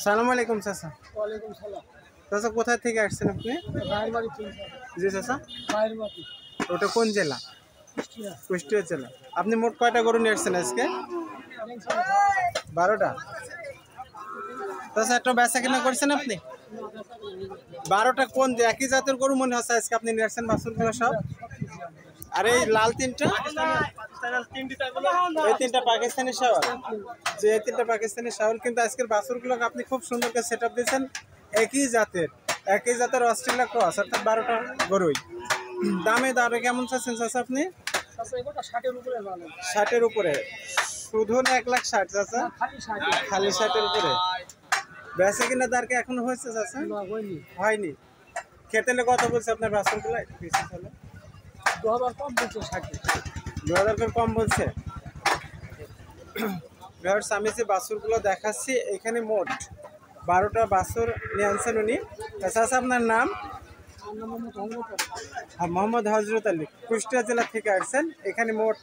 সালাম আলাইকুম চাচা। ওয়ালাইকুম সালাম। চাচা কোথা থেকে আসছেন আপনি? রায়েরবাড়ি থেকে। জি চাচা। রায়েরবাড়ি। ওটা কোন জেলা? কুষ্টিয়া। কুষ্টিয়া জেলা। আপনি মোট কয়টা গরু নিয়ে আসছেন আজকে? 12টা। চাচা একটা বেচা কিনা করছেন আপনি? 12টা কোন একই জাতের গরু মনে হচ্ছে আজকে আপনি নিয়ে আসছেন বাছুরগুলো সব? আর এই লাল তিনটা? এই তিনটা পাকিস্তানি শাওয়াল। যে এই তিনটা পাকিস্তানি শাওয়াল কিন্তু আজকের বাছুরগুলোকে আপনি খুব সুন্দর করে সেট আপ দিয়েছেন। একই জাতের অস্ট্রেলিয়া ক্রস, অর্থাৎ 12টা গরুই। দামে দাঁড়ে কেমন চাচ্ছেন চাচা আপনি? 60-এর উপরে। শুধু না 1,60,000 চাচা? খালি 60-এর উপরে। বেচা কিনা দাঁড়কে এখনো হয়েছে চাচা? হয়নি। খেতেলে কত বলছে আপনার বাছুরগুলো? 2000 কম বলছে। 2000 করে কম বলছে। আমি যে বাছুরগুলো দেখাচ্ছি এখানে মোট 12টা বাছুর নিয়ে আনছেন উনি। চাচা আপনার নাম? মোহাম্মদ হজরত আলী, কুষ্টিয়া জেলা থেকে আসছেন। এখানে মোট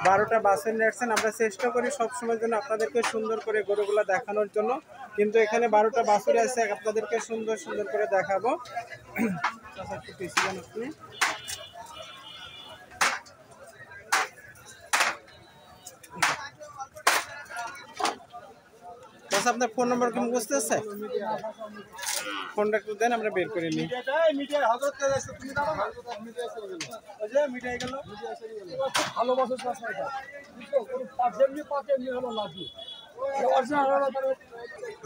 12টা বাছুর নিয়ে আসছেন। আমরা চেষ্টা করি সবসময়ের জন্য আপনাদেরকে সুন্দর করে গরুগুলো দেখানোর জন্য, কিন্তু এখানে 12টা বাছুর আছে, আপনাদেরকে সুন্দর সুন্দর করে দেখাবো। আপনার ফোন নম্বর কি মুখস্থ আছে? ফোনটা একটু দেন, আমরা বের করে নিই।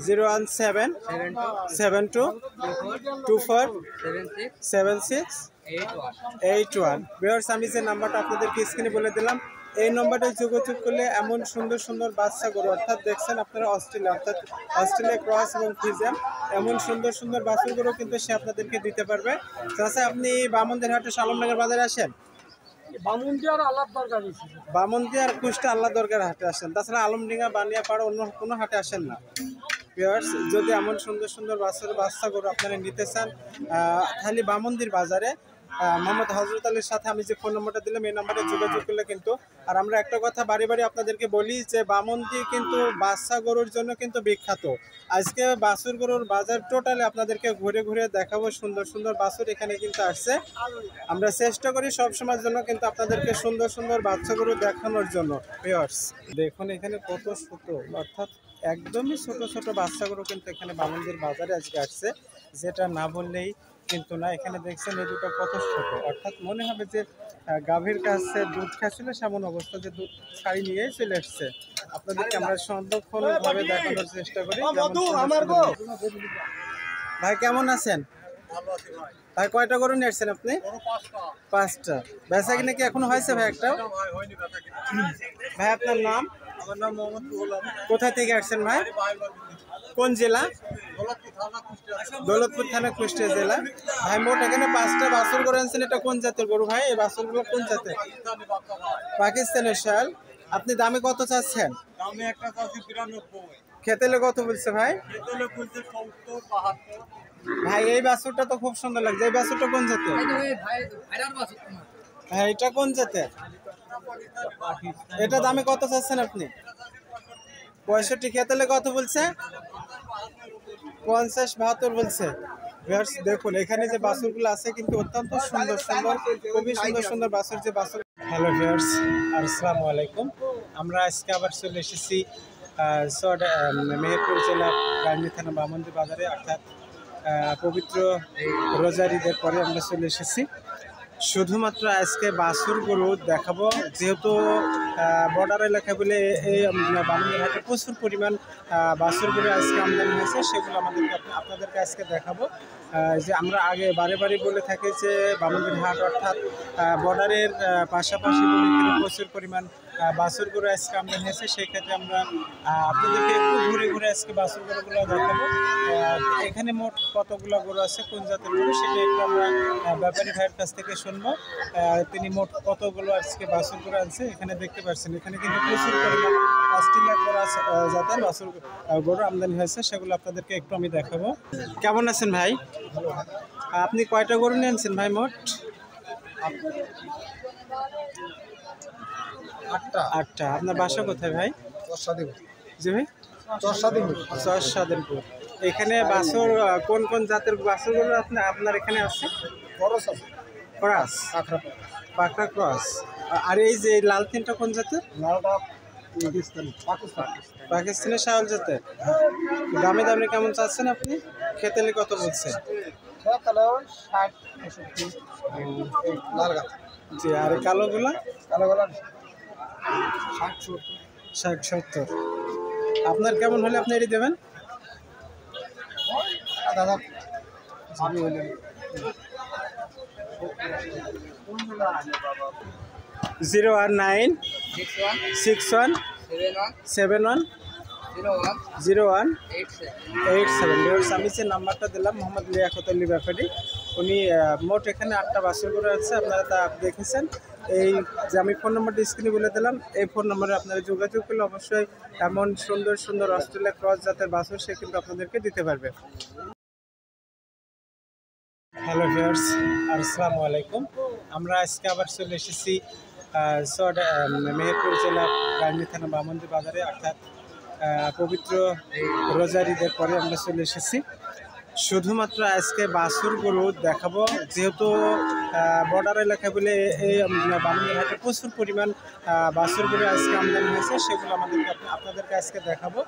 জিরো 01772247681। আমি যে নাম্বারটা আপনাদেরকে স্ক্রিনে বলে দিলাম, এই নম্বরটা যোগাযোগ করলে এমন সুন্দর সুন্দর বাচ্চা গরু, অর্থাৎ দেখছেন আপনারা অস্ট্রেলিয়া ক্রস এবং ফ্রিজিয়ান, এমন সুন্দর সুন্দর বাছুর গরু কিন্তু সে আপনাদেরকে দিতে পারবে। চাচা আপনি বামনদের হাটে আলমনগর বাজারে আসেন? বামনদিয়া আর কুষ্টিয়া আল্লাহ দরগার হাটে আসেন, তাছাড়া আলমডিঙ্গা, বানিয়াপাড়া অন্য কোনো হাটে আসেন না। যদি এমন সুন্দর সুন্দর বাচ্চা গরু আপনারা নিতে চান, তাহলে বামনদির বাজারে মোহাম্মদ হজরত আলীর সাথে আমি যে ফোন নম্বরটা দিলাম এই নাম্বারে যোগাযোগ করলে কিন্তু। আর আমরা একটা কথা বাড়ি আপনাদেরকে বলি যে বামনদি কিন্তু বাচ্চা গরুর জন্য কিন্তু বিখ্যাত। আজকে বাছুর গরুর বাজার টোটালি আপনাদেরকে ঘুরে ঘুরে দেখাবো। সুন্দর সুন্দর বাছুর এখানে কিন্তু আসছে। আমরা চেষ্টা করি সবসময়ের জন্য কিন্তু আপনাদেরকে সুন্দর সুন্দর বাচ্চা গরু দেখানোর জন্য। দেখুন এখানে কত ছোট, অর্থাৎ একদমই ছোট ছোট বাচ্চা গরু কিন্তু এখানে বামনদির বাজারে আজকে আসছে, যেটা না বললেই কিন্তু না। এখানে দেখছেন এই দুটো কত ছোট, অর্থাৎ মনে হবে যে গাভীর কাছে দুধ খাচ্ছিল সেমন অবস্থা, যে দুধ ছাড়ি নিয়ে চলে এসছে। আপনাদেরকে আমরা সংরক্ষণভাবে দেখানোর চেষ্টা করি। ভাই কেমন আছেন? ভাই কয়টা গরু নিয়ে আসছেন আপনি? 5টা। বেচা কিনা কি এখনো হয়েছে ভাই? একটাও ভাই আপনার নাম? আমার নাম মোহাম্মদ। কোথায় থেকে আসছেন ভাই? কোন জেলা? দৌলতপুর থানা, কুষ্টিয়া জেলা। ভাই মোট এখানে 5টা বাছুর গরু আনছেন, এটা কোন জাতের গরু ভাই? এই বাছুরগুলো কোন জাতের? পাকিস্তানের শাল। আপনি দামে কত চাচ্ছেন? দামে একটা চাচ্ছি 92। খেতেলে কত বলছে ভাই? খেতেলে বলছে 70-72। ভাই এই বাছুরটা তো খুব সুন্দর লাগছে, এই বাছুরটা কোন জাতের? হ্যাঁ এটা কোন জাতের? এটা দামে কত চাচ্ছেন আপনি? 65। খেতেলে কত বলছে? 50-72 বলছে। দেখুন এখানে যে বাছুরগুলো আছে কিন্তু অত্যন্ত সুন্দর সুন্দর, খুবই সুন্দর সুন্দর বাছুর যে বাছুর। হ্যালো ভিউয়ার্স, আসসালামু আলাইকুম। আমরা আজকে আবার চলে এসেছি মেহেরপুর জেলার গাংনী থানা বামনদি বাজারে, অর্থাৎ পবিত্র রোজার ঈদের পরে আমরা চলে এসেছি। শুধুমাত্র আজকে বাছুর গরু দেখাবো, যেহেতু বর্ডার এলাকা বলে এই বামনদি হাটে প্রচুর পরিমাণ বাছুর গরু আজকে আমদানি হয়েছে, সেগুলো আপনাদেরকে আজকে দেখাবো। যে আমরা আগে বারে বলে থাকি যে বামনদি হাট অর্থাৎ বর্ডারের পাশাপাশি বলে এখানে প্রচুর পরিমাণ বাছুর গরু আজকে আমদানি হয়েছে। সেই ক্ষেত্রে আমরা আপনাদেরকে একটু ঘুরে ঘুরে আজকে বাছুর গরুগুলো দেখাবো। এখানে মোট কতগুলো গরু আছে, কোন জাতের গরু, সেটা একটু আমরা ব্যাপারী ভাইয়ের কাছ থেকে শুনবো। তিনি মোট কতগুলো আজকে বাছুর গরু আনছে এখানে দেখতে পাচ্ছেন। এখানে কিন্তু প্রচুর পরিমাণ অস্ট্রেলিয়া ক্রস জাতের বাছুর গরু আমদানি হয়েছে, সেগুলো আপনাদেরকে একটু আমি দেখাবো। কেমন আছেন ভাই? আপনি কয়টা গরু নিয়ে আনছেন ভাই মোট? 8টা। আপনার বাসা কোথায় ভাই? চরসাদিপুর। জি ভাই? চরসাদিপুর। এখানে বাছুর কোন কোন জাতের বাছুরগুলো আপনার এখানে আছে? খরচ আছে ক্রস, আখড়া পাকড়া ক্রস। আর এই যে লাল তিনটা কোন জাতের? লালটা পাকিস্তান পাকিস্তানি শাওয়াল জাতের। দামে দামে কেমন চাচ্ছেন আপনি? খেতেলে কত বলছেন? তাহলে 60-65 লাল গাছ জি, আর এই কালোগুলা? কালোগুলা 60-70 60-70। আপনার কেমন হলে আপনি এটি দেবেন? দাদা আমি হইলেন 019 61 71 01 87। আমি যে নাম্বারটা দিলাম মোহাম্মদ লিয়াকত আলী ব্যাপারী, উনি মোট এখানে 8টা বাছুর গরু আছে, আপনারা তা দেখেছেন। এই যে আমি ফোন নাম্বারটা স্ক্রিনে বলে দিলাম, এই ফোন নম্বরে আপনারা যোগাযোগ করলে অবশ্যই এমন সুন্দর সুন্দর অস্ট্রেলিয়া ক্রস জাতের বাছুর সে কিন্তু আপনাদেরকে দিতে পারবে। হ্যালো ভিউয়ার্স, আসসালামু আলাইকুম। আমরা আজকে আবার চলে এসেছি মেহেরপুর জেলার গাংনী থানা বামন্দি বাজারে, অর্থাৎ পবিত্র রোজার ঈদের পরে আমরা চলে এসেছি। শুধুমাত্র আজকে বাছুর গরু দেখাবো, যেহেতু বর্ডার এলাকা বলে এই বামন্দি হাটে প্রচুর পরিমাণ বাছুর গরু আজকে আমদানি হয়েছে, সেগুলো আপনাদেরকে আজকে দেখাবো।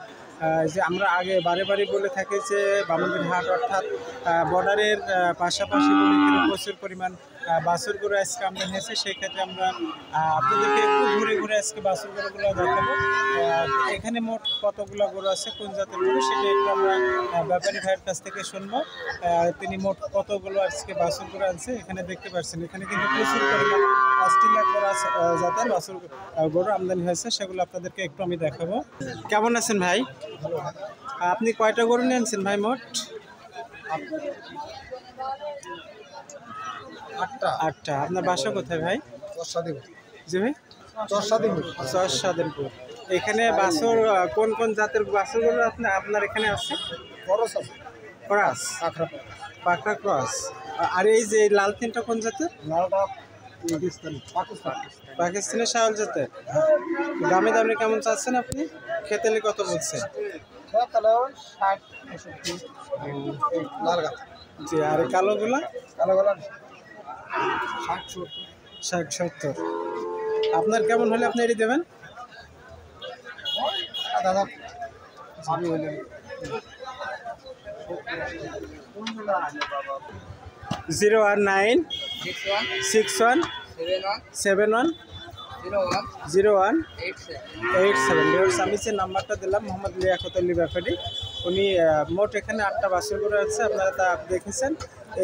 যে আমরা আগে বারে বারে বলে থাকি যে বামন্দির হাট অর্থাৎ বর্ডারের পাশাপাশি বলে এখানে প্রচুর পরিমাণ বাছুর গরু আজকে আমদানি হয়েছে। সেই ক্ষেত্রে আমরা আপনাদেরকে একটু ঘুরে ঘুরে আজকে বাছুর গরুগুলো দেখাবো। এখানে মোট কতগুলো গরু আছে, কোন জাতের গরু, সেটা একটু আমরা ব্যাপারী ভাইয়ের কাছ থেকে শুনবো। তিনি মোট কতগুলো আজকে বাছুর গরু আনছে এখানে দেখতে পাচ্ছেন। এখানে কিন্তু প্রচুর পরিমাণ অস্ট্রেলিয়া ক্রস জাতের বাছুর গরু আমদানি হয়েছে, সেগুলো আপনাদেরকে একটু আমি দেখাবো। কেমন আছেন ভাই? আপনি কয়টা গরু নিয়ে আনছেন ভাই? মোট 8টা। আপনার বাসা কোথায় ভাই? জি ভাই, চরসাদেরপুর। এখানে বাছুর কোন কোন জাতের বাছুরগুলো আপনার এখানে আছে? খরচ আছে ক্রস, আখড়া পাকড়া ক্রস। আর এই যে লাল তিনটা কোন জাতের? লালটা পাকিস্তান পাকিস্তানি শাওয়াল জাতের। দামে দামে কেমন চাচ্ছেন আপনি? খেতেলে কত বলছেন? তাহলে 60-65 লাল গাছ জি, আর এই কালোগুলা? কালোগুলা 60-70 60-70। আপনার কেমন হলে আপনি এটি দেবেন? দাদা আমি হইলেন 019 61 71 01 87। আমি যে নাম্বারটা দিলাম মোহাম্মদ লিয়াকত আলী ব্যাপারী, উনি মোট এখানে 8টা বাছুর গরু আছে, আপনারা তা দেখেছেন।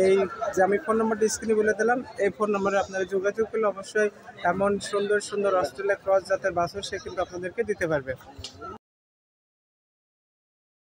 এই যে আমি ফোন নাম্বারটা স্ক্রিনে বলে দিলাম, এই ফোন নম্বরে আপনারা যোগাযোগ করলে অবশ্যই এমন সুন্দর সুন্দর অস্ট্রেলিয়া ক্রস জাতের বাছুর সে কিন্তু আপনাদেরকে দিতে পারবে।